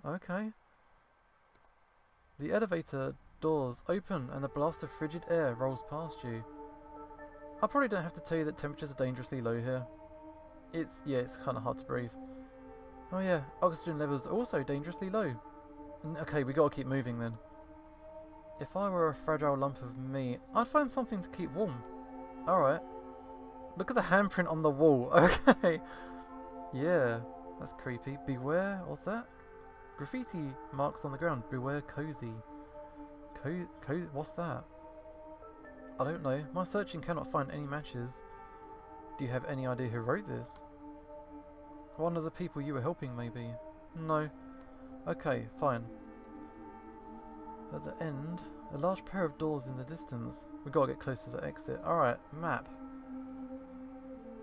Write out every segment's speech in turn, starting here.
Okay. The elevator doors open and a blast of frigid air rolls past you. I probably don't have to tell you that temperatures are dangerously low here. It's kind of hard to breathe. Oh yeah, oxygen levels are also dangerously low. Okay, we gotta keep moving then. If I were a fragile lump of meat, I'd find something to keep warm. Alright. Look at the handprint on the wall. Okay. Yeah, that's creepy. Beware, what's that? Graffiti marks on the ground. Beware cozy. What's that? I don't know. My searching cannot find any matches. Do you have any idea who wrote this? One of the people you were helping, maybe? No. Okay, fine. At the end, a large pair of doors in the distance. We gotta get close to the exit. Alright, map.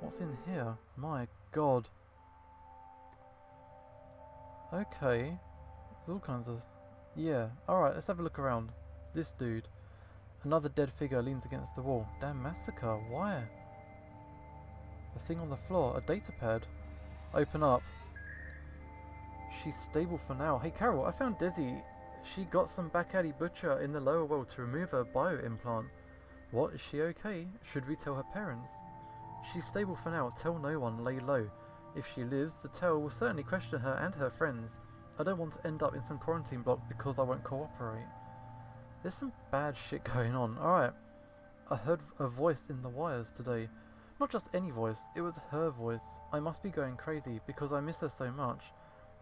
What's in here? My god. Okay. There's all kinds of... Yeah, alright, let's have a look around. This dude. Another dead figure leans against the wall. Damn massacre, why? A thing on the floor, a data pad. Open up. She's stable for now. Hey Carol, I found Desi. She got some back alley butcher in the lower world to remove her bio-implant. What, is she okay? Should we tell her parents? She's stable for now, tell no one, lay low. If she lives, the tale will certainly question her and her friends. I don't want to end up in some quarantine block because I won't cooperate. There's some bad shit going on. Alright. I heard a voice in the wires today. Not just any voice, it was her voice. I must be going crazy because I miss her so much.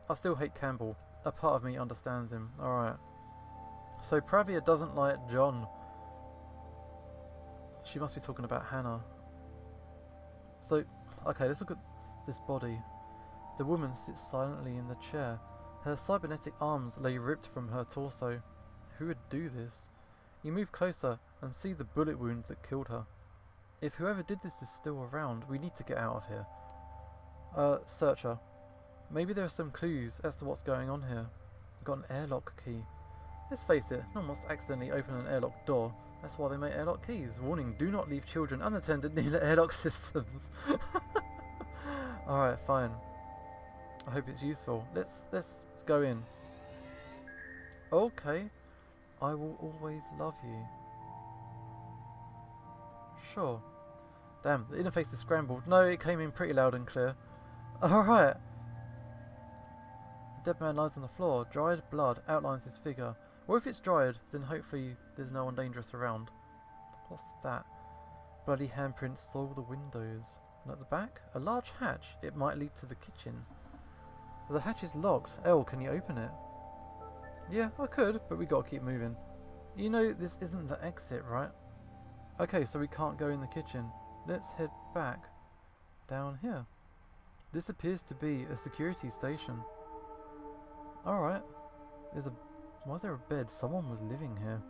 I still hate Campbell. A part of me understands him. Alright. So Pravia doesn't like John. She must be talking about Hannah. So, okay, let's look at this body. The woman sits silently in the chair. Her cybernetic arms lay ripped from her torso. Who would do this? You move closer and see the bullet wound that killed her. If whoever did this is still around, we need to get out of here. Search her. Maybe there are some clues as to what's going on here. I've got an airlock key. Let's face it, no one wants to accidentally open an airlock door. That's why they make airlock keys. Warning, do not leave children unattended near the airlock systems. Alright, fine. I hope it's useful. Let's go in. Okay. I will always love you. Sure. Damn, the interface is scrambled. No, it came in pretty loud and clear. Alright. The dead man lies on the floor. Dried blood outlines his figure. Or if it's dried, then hopefully there's no one dangerous around. What's that? Bloody handprints soil the windows. And at the back, a large hatch. It might lead to the kitchen. The hatch is locked. Elle, can you open it? Yeah, I could, but we gotta keep moving. You know this isn't the exit, right? Okay, so we can't go in the kitchen. Let's head back. Down here. This appears to be a security station. Alright. Why is there a bed? Someone was living here.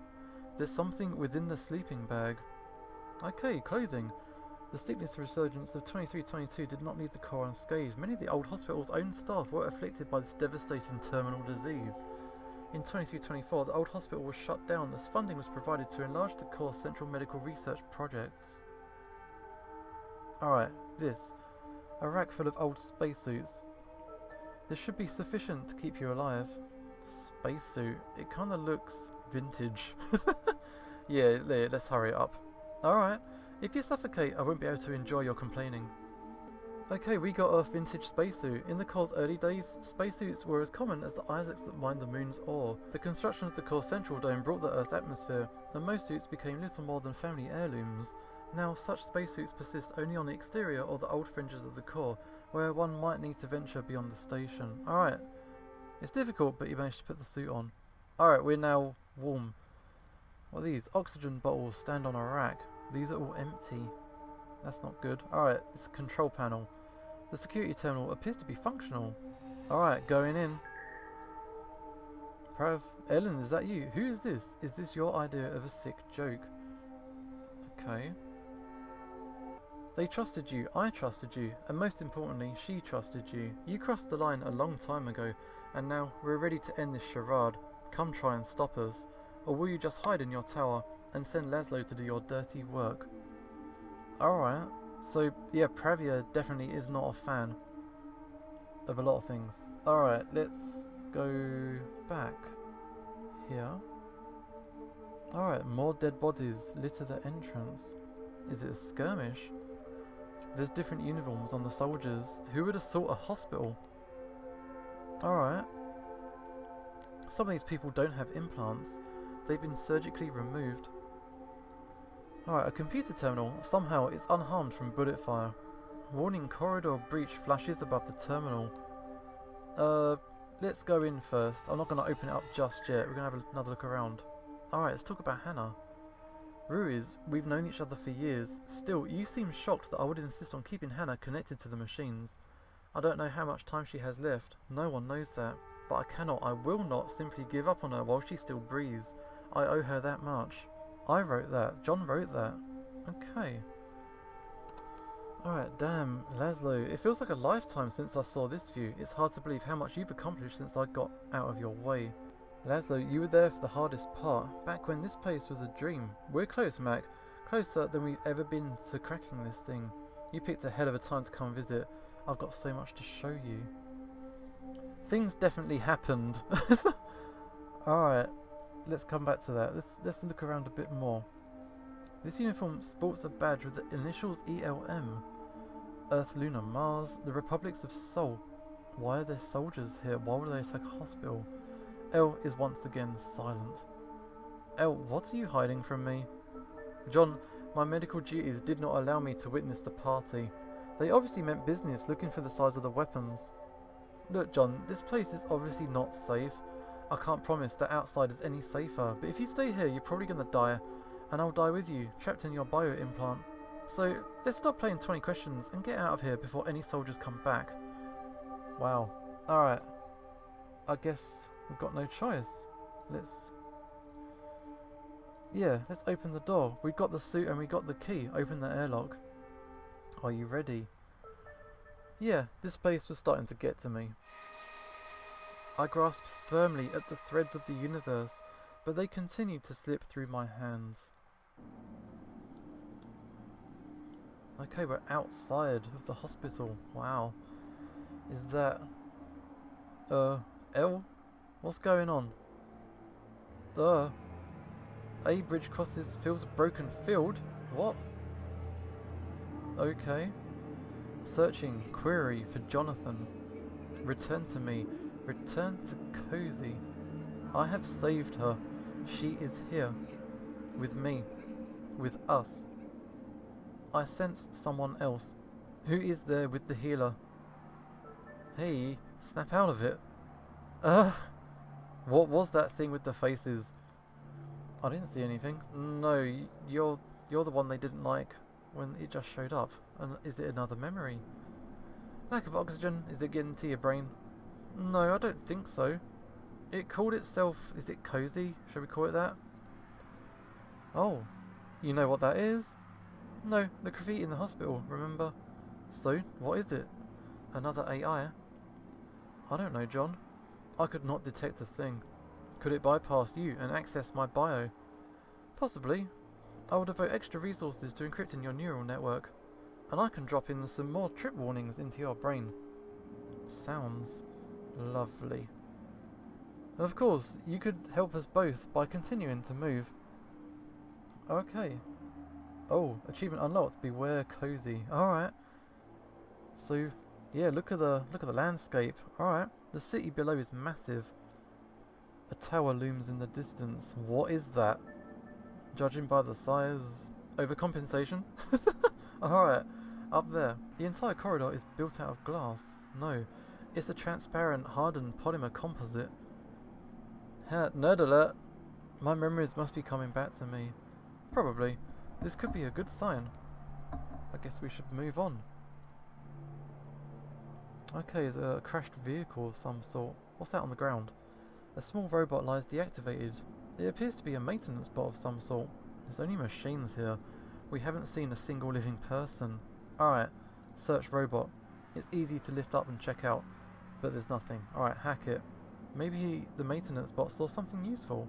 There's something within the sleeping bag. Okay, clothing. The sickness resurgence of 23-22 did not leave the core unscathed. Many of the old hospital's own staff were afflicted by this devastating terminal disease. In 23-24, the old hospital was shut down as funding was provided to enlarge the core's central medical research projects. Alright, this. A rack full of old spacesuits. This should be sufficient to keep you alive. Spacesuit. It kinda looks vintage. Yeah, let's hurry it up. Alright. If you suffocate, I won't be able to enjoy your complaining. Okay, we got a vintage spacesuit. In the core's early days, spacesuits were as common as the Isaacs that mined the moon's ore. The construction of the core central dome brought the Earth's atmosphere, and most suits became little more than family heirlooms. Now, such spacesuits persist only on the exterior or the old fringes of the core, where one might need to venture beyond the station. Alright. It's difficult, but you managed to put the suit on. Alright, we're now warm. What are these? Oxygen bottles stand on a rack. These are all empty. That's not good. Alright, it's a control panel. The security terminal appears to be functional. Alright, going in. Prav, Ellen, is that you? Who is this? Is this your idea of a sick joke? Okay. They trusted you, I trusted you, and most importantly, she trusted you. You crossed the line a long time ago, and now we're ready to end this charade. Come try and stop us. Or will you just hide in your tower and send Laszlo to do your dirty work? Alright, so yeah, Pravia definitely is not a fan of a lot of things. Alright, let's go back here. Alright, more dead bodies litter the entrance. Is it a skirmish? There's different uniforms on the soldiers. Who would assault a hospital? Alright. Some of these people don't have implants. They've been surgically removed. Alright, a computer terminal. Somehow it's unharmed from bullet fire. Warning corridor breach flashes above the terminal. Let's go in first. I'm not going to open it up just yet. We're going to have another look around. Alright, let's talk about Hannah. Ruiz, we've known each other for years. Still, you seem shocked that I would insist on keeping Hannah connected to the machines. I don't know how much time she has left. No one knows that. But I will not simply give up on her while she still breathes. I owe her that much. I wrote that. John wrote that. Okay. Alright, damn, Laszlo. It feels like a lifetime since I saw this view. It's hard to believe how much you've accomplished since I got out of your way. Laszlo, you were there for the hardest part, back when this place was a dream. We're close, Mac. Closer than we've ever been to cracking this thing. You picked a hell of a time to come visit. I've got so much to show you. Things definitely happened. Alright, let's come back to that. Let's look around a bit more. This uniform sports a badge with the initials ELM. Earth, Lunar, Mars, the Republics of Sol. Why are there soldiers here? Why would they attack a hospital? L is once again silent. L, what are you hiding from me? John, my medical duties did not allow me to witness the party. They obviously meant business, looking for the size of the weapons. Look, John, this place is obviously not safe. I can't promise that outside is any safer, but if you stay here, you're probably going to die, and I'll die with you, trapped in your bio-implant. So, let's stop playing 20 questions and get out of here before any soldiers come back. Wow. Alright. I guess we've got no choice. Let's open the door. We've got the suit and we got the key. Open the airlock. Are you ready? Yeah, this place was starting to get to me. I grasped firmly at the threads of the universe, but they continued to slip through my hands. Okay, we're outside of the hospital. Wow. Is that... L? What's going on? A bridge crosses feels a broken field? What? Okay. Searching. Query for Jonathan. Return to me. Return to Cozy. I have saved her. She is here. With me. With us. I sense someone else. Who is there with the healer? Hey, snap out of it. What was that thing with the faces? I didn't see anything. No, you're the one they didn't like when it just showed up. And is it another memory? Lack of oxygen, is it getting to your brain? No, I don't think so. It called itself, is it Cozy? Shall we call it that? Oh, you know what that is? No, the graffiti in the hospital, remember? So, what is it? Another AI? I don't know, John. I could not detect a thing. Could it bypass you and access my bio? Possibly. I will devote extra resources to encrypting your neural network. And I can drop in some more trip warnings into your brain. Sounds lovely. Of course, you could help us both by continuing to move. Okay. Oh, achievement unlocked. Beware Cozy. Alright. So, yeah, look at the landscape. Alright. The city below is massive. A tower looms in the distance. What is that? Judging by the size... Overcompensation? Alright. Up there. The entire corridor is built out of glass. No. It's a transparent, hardened polymer composite. Nerd alert! My memories must be coming back to me. Probably. This could be a good sign. I guess we should move on. Okay, it's a crashed vehicle of some sort. What's that on the ground? A small robot lies deactivated. It appears to be a maintenance bot of some sort. There's only machines here. We haven't seen a single living person. Alright, search robot. It's easy to lift up and check out, but there's nothing. Alright, hack it. Maybe the maintenance bot saw something useful.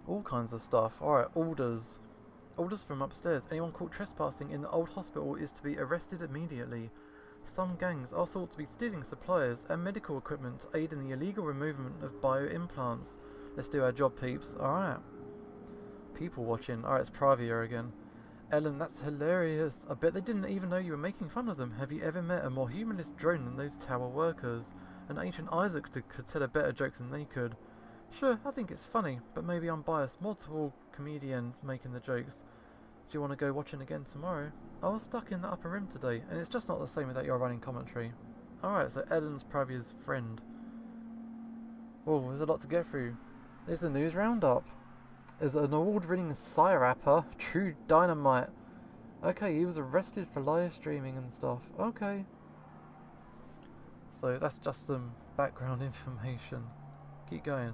All kinds of stuff. Alright, orders. Orders from upstairs. Anyone caught trespassing in the old hospital is to be arrested immediately. Some gangs are thought to be stealing supplies and medical equipment to aid in the illegal removal of bio-implants. Let's do our job, peeps. Alright. People watching. Alright, it's Pravia again. Ellen, that's hilarious. I bet they didn't even know you were making fun of them. Have you ever met a more humanist drone than those tower workers? An ancient Isaac could tell a better joke than they could. Sure, I think it's funny, but maybe I'm biased more toward comedians making the jokes. Do you want to go watching again tomorrow? I was stuck in the upper rim today, and it's just not the same without your running commentary. Alright, so Ellen's Pravia's friend. Whoa, there's a lot to get through. There's the news roundup. There's an award-winning Psy rapper, True Dynamite. Okay, he was arrested for live streaming and stuff. Okay. So that's just some background information. Keep going.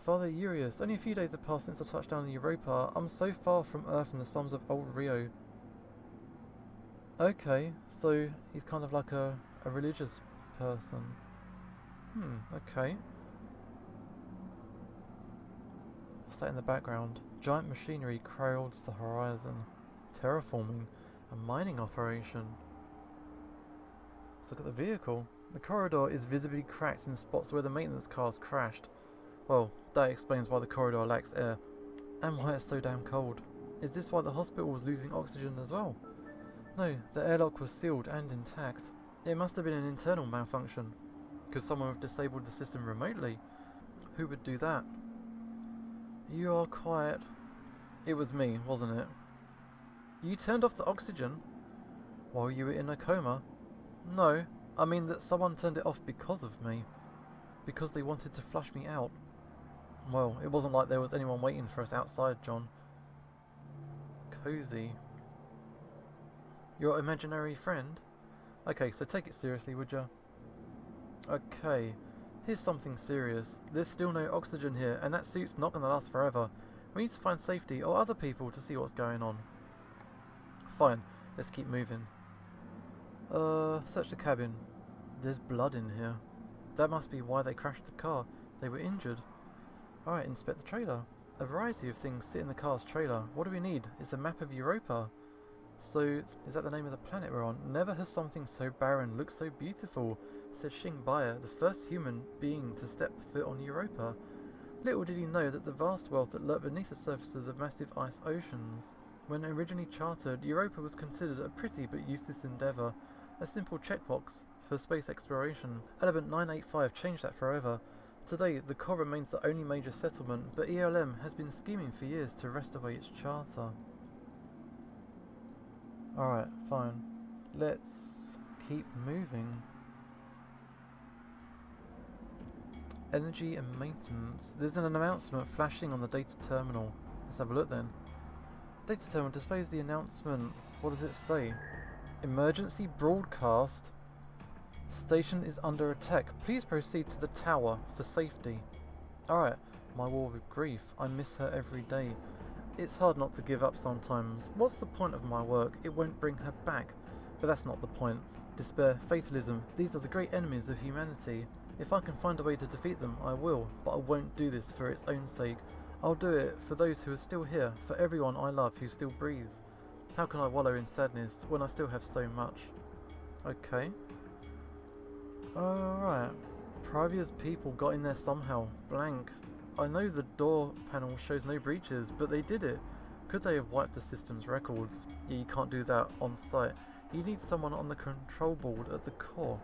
Father Urius, only a few days have passed since I touched down in Europa. I'm so far from Earth and the slums of Old Rio. Okay, so he's kind of like a religious person. Okay. What's that in the background? Giant machinery crowds the horizon. Terraforming. A mining operation. Let's look at the vehicle. The corridor is visibly cracked in spots where the maintenance cars crashed. Well, that explains why the corridor lacks air. And why it's so damn cold. Is this why the hospital was losing oxygen as well? No, the airlock was sealed and intact. It must have been an internal malfunction. Could someone have disabled the system remotely? Who would do that? You are quiet. It was me, wasn't it? You turned off the oxygen while you were in a coma? No, I mean that someone turned it off because of me. Because they wanted to flush me out. Well, it wasn't like there was anyone waiting for us outside, John. Cozy. Your imaginary friend? Okay, so take it seriously, would ya? Okay, here's something serious. There's still no oxygen here, and that suit's not gonna last forever. We need to find safety or other people to see what's going on. Fine, let's keep moving. Search the cabin. There's blood in here. That must be why they crashed the car. They were injured. Alright, inspect the trailer. A variety of things sit in the car's trailer. What do we need? It's the map of Europa. So, is that the name of the planet we're on? Never has something so barren looked so beautiful, said Xing Baier, the first human being to step foot on Europa. Little did he know that the vast wealth that lurked beneath the surface of the massive ice oceans. When originally chartered, Europa was considered a pretty but useless endeavour, a simple checkbox for space exploration. Element 985 changed that forever. Today, the core remains the only major settlement, but ELM has been scheming for years to wrest away its charter. Alright, fine. Let's keep moving. Energy and maintenance. There's an announcement flashing on the data terminal. Let's have a look then. Data terminal displays the announcement. What does it say? Emergency broadcast. Station is under attack. Please proceed to the tower for safety. Alright, my war with grief. I miss her every day. It's hard not to give up sometimes. What's the point of my work? It won't bring her back. But that's not the point. Despair, fatalism, these are the great enemies of humanity. If I can find a way to defeat them, I will, but I won't do this for its own sake. I'll do it for those who are still here, for everyone I love who still breathes. How can I wallow in sadness when I still have so much? Okay. Alright. Pravia's people got in there somehow. Blank. I know the door panel shows no breaches, but they did it. Could they have wiped the system's records? Yeah, you can't do that on site. You need someone on the control board at the core.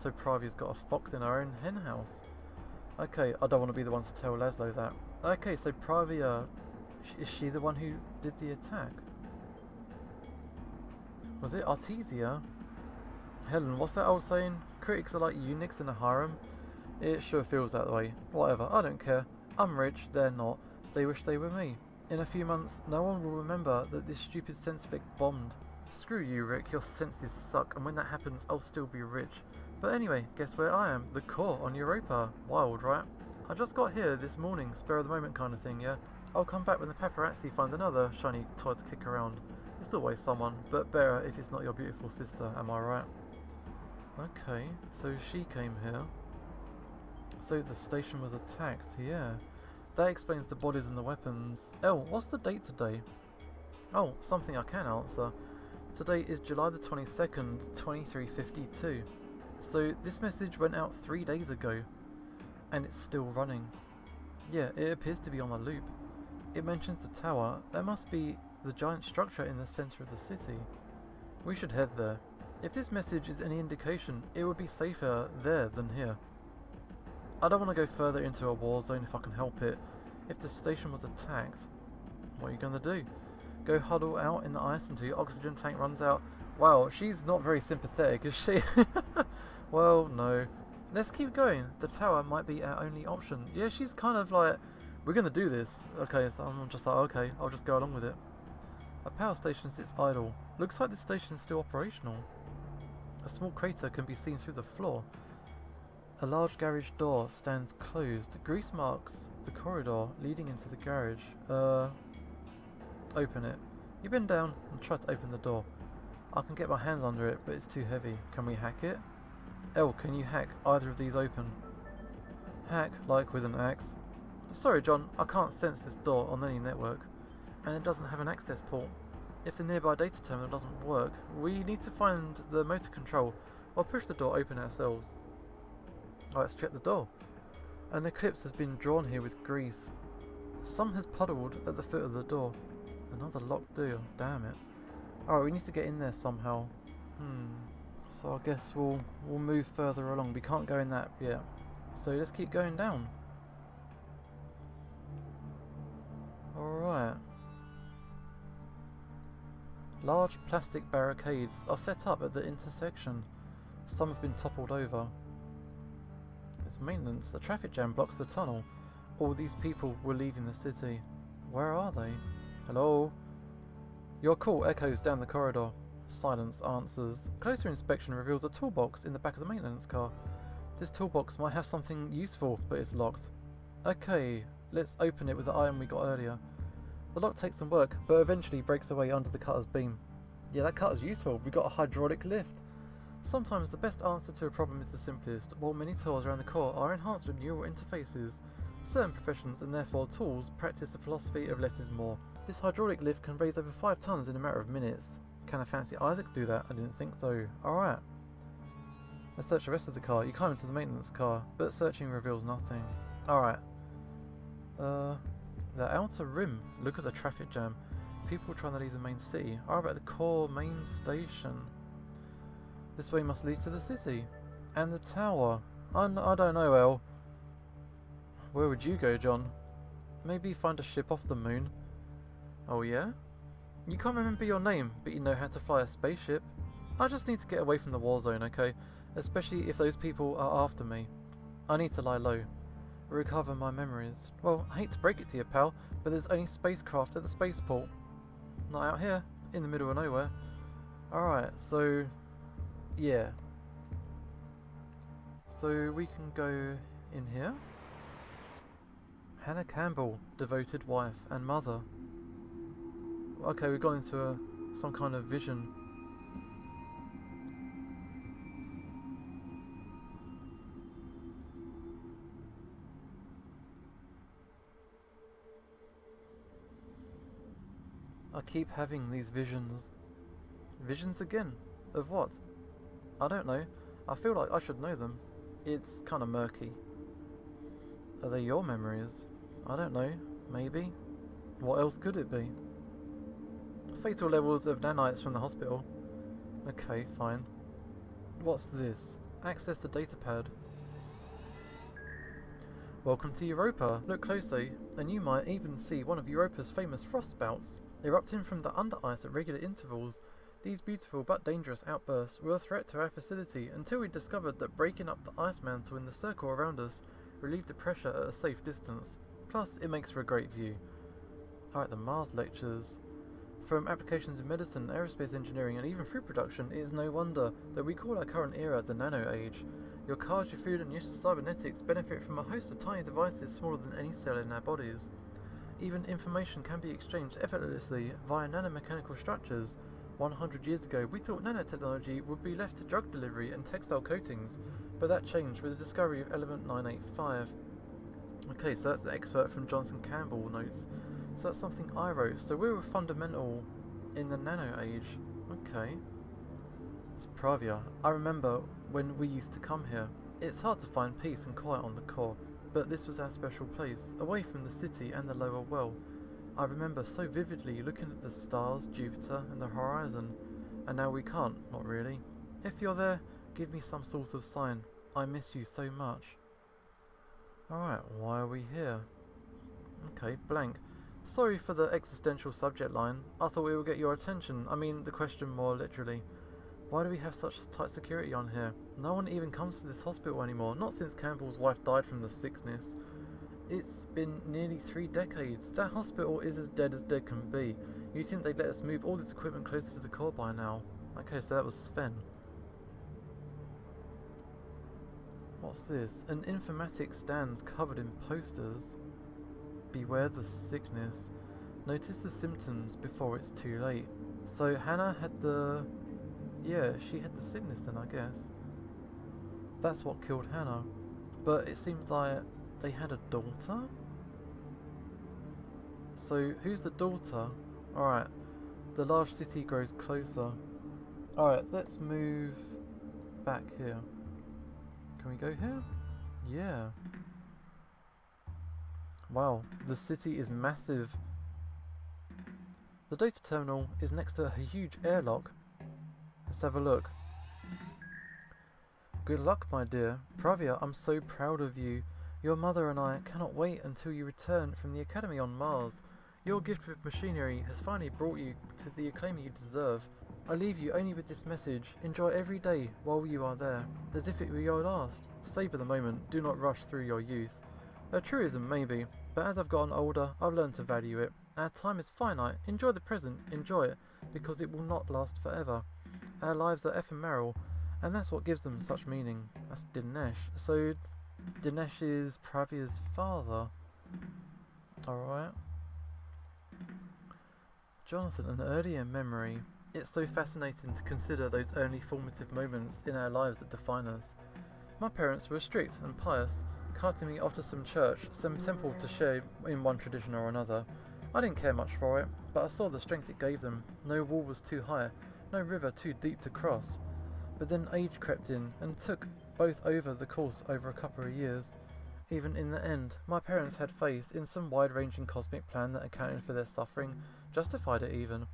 So Pravia's got a fox in her own henhouse. Okay, I don't want to be the one to tell Laszlo that. Okay, so Pravia, is she the one who did the attack? Was it Artesia? Helen, what's that old saying? Critics are like eunuchs in a harem? It sure feels that way. Whatever, I don't care. I'm rich, they're not. They wish they were me. In a few months, no one will remember that this stupid sensific bombed. Screw you, Rick, your senses suck, and when that happens, I'll still be rich. But anyway, guess where I am? The core on Europa. Wild, right? I just got here this morning, spur of the moment kind of thing, yeah? I'll come back when the paparazzi find another shiny toy to kick around. It's always someone, but better if it's not your beautiful sister, am I right? Okay, so she came here. So the station was attacked, yeah. That explains the bodies and the weapons. Oh, what's the date today? Oh, something I can answer. Today is July the 22nd, 2352. So this message went out 3 days ago, and it's still running. Yeah, it appears to be on a loop. It mentions the tower. That must be the giant structure in the center of the city. We should head there. If this message is any indication, it would be safer there than here. I don't want to go further into a war zone if I can help it. If the station was attacked, what are you going to do? Go huddle out in the ice until your oxygen tank runs out? Wow, she's not very sympathetic, is she? Well, no. Let's keep going. The tower might be our only option. Yeah, she's kind of like, we're going to do this. Okay, so I'm just like, okay, I'll just go along with it. A power station sits idle. Looks like the station is still operational. A small crater can be seen through the floor. A large garage door stands closed. Grease marks the corridor leading into the garage. Open it. You bend down and try to open the door. I can get my hands under it, but it's too heavy. Can we hack it? L, can you hack either of these open? Hack, like with an axe. Sorry John, I can't sense this door on any network. And it doesn't have an access port. If the nearby data terminal doesn't work, we need to find the motor control or push the door open ourselves. Let's check the door. An eclipse has been drawn here with grease. Some has puddled at the foot of the door. Another locked door, damn it. Alright, we need to get in there somehow. So I guess we'll move further along. We can't go in that yet. So let's keep going down. Alright. Large plastic barricades are set up at the intersection. Some have been toppled over. It's maintenance. A traffic jam blocks the tunnel. All these people were leaving the city. Where are they? Hello? Your call echoes down the corridor. Silence answers. Closer inspection reveals a toolbox in the back of the maintenance car. This toolbox might have something useful, but it's locked. Okay, let's open it with the iron we got earlier. The lock takes some work, but eventually breaks away under the cutter's beam. Yeah, that cutter's useful. We got a hydraulic lift. Sometimes the best answer to a problem is the simplest, while many tools around the core are enhanced with neural interfaces. Certain professions, and therefore tools, practice the philosophy of less is more. This hydraulic lift can raise over 5 tons in a matter of minutes. Can a fancy Isaac do that? I didn't think so. Alright. Let's search the rest of the car. You climb into the maintenance car, but searching reveals nothing. Alright. The outer rim. Look at the traffic jam. People trying to leave the main city. How about the core main station? This way must lead to the city. And the tower. I don't know, El. Where would you go, John? Maybe find a ship off the moon. Oh yeah? You can't remember your name, but you know how to fly a spaceship. I just need to get away from the war zone, okay? Especially if those people are after me. I need to lie low. Recover my memories. Well, I hate to break it to you, pal, but there's only spacecraft at the spaceport. Not out here, in the middle of nowhere. Alright, so... yeah. So we can go in here. Hannah Campbell, devoted wife and mother. Okay, we've gone into some kind of vision. I keep having these visions. Visions again? Of what? I don't know. I feel like I should know them. It's kind of murky. Are they your memories? I don't know. Maybe. What else could it be? Fatal levels of nanites from the hospital. Okay, fine. What's this? Access the datapad. Welcome to Europa. Look closely, and you might even see one of Europa's famous frost spouts, erupting from the under ice at regular intervals. These beautiful but dangerous outbursts were a threat to our facility until we discovered that breaking up the ice mantle in the circle around us relieved the pressure at a safe distance. Plus, it makes for a great view. Alright, the Mars lectures. From applications in medicine, aerospace engineering, and even food production, it is no wonder that we call our current era the Nano Age. Your cars, your food, and your cybernetics benefit from a host of tiny devices smaller than any cell in our bodies. Even information can be exchanged effortlessly via nanomechanical structures. 100 years ago, we thought nanotechnology would be left to drug delivery and textile coatings, but that changed with the discovery of element 985. Okay, so that's the expert from Jonathan Campbell notes. So that's something I wrote. So we were fundamental in the Nano Age. Okay. It's Pravia. I remember when we used to come here. It's hard to find peace and quiet on the core, but this was our special place, away from the city and the lower well. I remember so vividly looking at the stars, Jupiter, and the horizon, and now we can't, not really. If you're there, give me some sort of sign. I miss you so much. Alright, why are we here? Okay, blank. Sorry for the existential subject line. I thought we would get your attention. I mean, the question more literally. Why do we have such tight security on here? No one even comes to this hospital anymore, not since Campbell's wife died from the sickness. It's been nearly 3 decades. That hospital is as dead can be. You'd think they'd let us move all this equipment closer to the core by now. Okay, so that was Sven. What's this? An informatics stands covered in posters. Beware the sickness. Notice the symptoms before it's too late. So Hannah had the... Yeah, she had the sickness then, I guess. That's what killed Hannah. But it seemed like they had a daughter? So, who's the daughter? Alright, the large city grows closer. Alright, let's move back here. Can we go here? Yeah. Wow, the city is massive. The data terminal is next to a huge airlock. Let's have a look. Good luck, my dear. Pravia, I'm so proud of you. Your mother and I cannot wait until you return from the academy on Mars. Your gift with machinery has finally brought you to the acclaim you deserve. I leave you only with this message. Enjoy every day while you are there, as if it were your last. Savor the moment. Do not rush through your youth. A truism, maybe, but as I've gotten older, I've learned to value it. Our time is finite. Enjoy the present. Enjoy it, because it will not last forever. Our lives are ephemeral, and that's what gives them such meaning. That's Dinesh. So, Dinesh is Pravia's father. Alright. Jonathan, an earlier memory. It's so fascinating to consider those early formative moments in our lives that define us. My parents were strict and pious, carting me off to some church, some temple to share in one tradition or another. I didn't care much for it, but I saw the strength it gave them. No wall was too high, no river too deep to cross. But then age crept in and took both over the course over a couple of years. Even in the end, my parents had faith in some wide-ranging cosmic plan that accounted for their suffering, justified it even.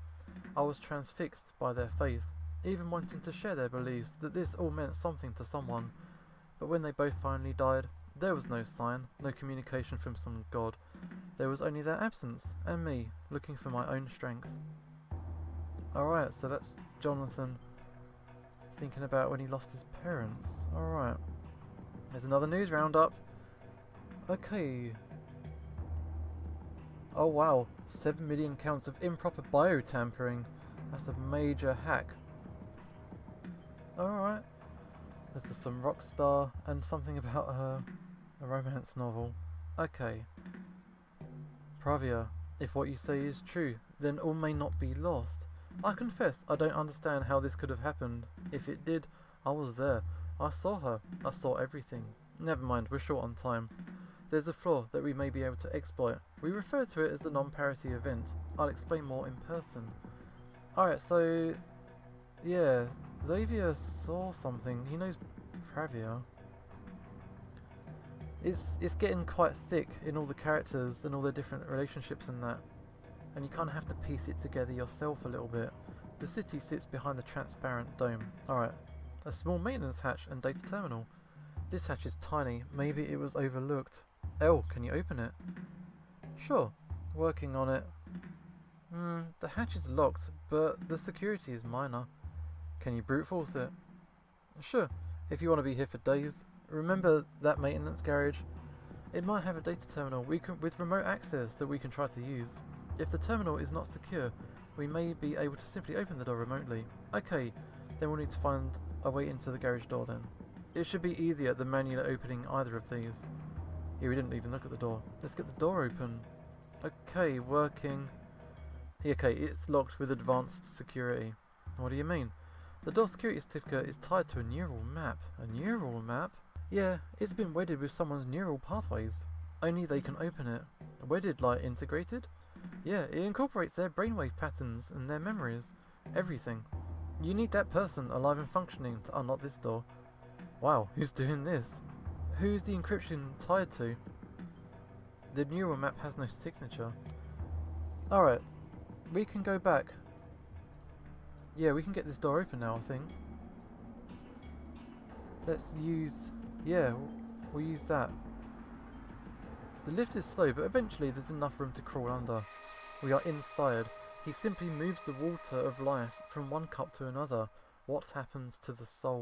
I was transfixed by their faith, even wanting to share their beliefs that this all meant something to someone. But when they both finally died, there was no sign, no communication from some god. There was only their absence, and me, looking for my own strength. Alright, so that's Jonathan thinking about when he lost his parents. Alright. There's another news roundup. Okay. Oh wow, 7 million counts of improper biotampering. That's a major hack. Alright. There's just some rock star and something about a romance novel. Okay. Pravia, if what you say is true, then all may not be lost. I confess I don't understand how this could have happened. If it did, I was there. I saw her. I saw everything. Never mind, we're short on time. There's a flaw that we may be able to exploit. We refer to it as the non-parity event. I'll explain more in person. Alright, so... yeah, Xavier saw something. He knows Pravia. It's getting quite thick in all the characters and all the different relationships and that. And you kind of have to piece it together yourself a little bit. The city sits behind the transparent dome. Alright, a small maintenance hatch and data terminal. This hatch is tiny, maybe it was overlooked. Elle, can you open it? Sure, working on it. The hatch is locked, but the security is minor. Can you brute force it? Sure, if you want to be here for days. Remember that maintenance garage? It might have a data terminal with remote access that we can try to use. If the terminal is not secure, we may be able to simply open the door remotely. Okay, then we'll need to find a way into the garage door then. It should be easier than manually opening either of these. Yeah, we didn't even look at the door. Let's get the door open. Okay, working. Okay, it's locked with advanced security. What do you mean? The door security certificate is tied to a neural map. A neural map? Yeah, it's been wedded with someone's neural pathways. Only they can open it. Wedded, like integrated? Yeah, it incorporates their brainwave patterns and their memories. Everything. You need that person alive and functioning to unlock this door. Wow, who's doing this? Who's the encryption tied to? The neural map has no signature. Alright, we can go back. Yeah, we can get this door open now, I think. Let's use... yeah, we'll use that. The lift is slow, but eventually there's enough room to crawl under. We are inside. He simply moves the water of life from one cup to another. What happens to the soul?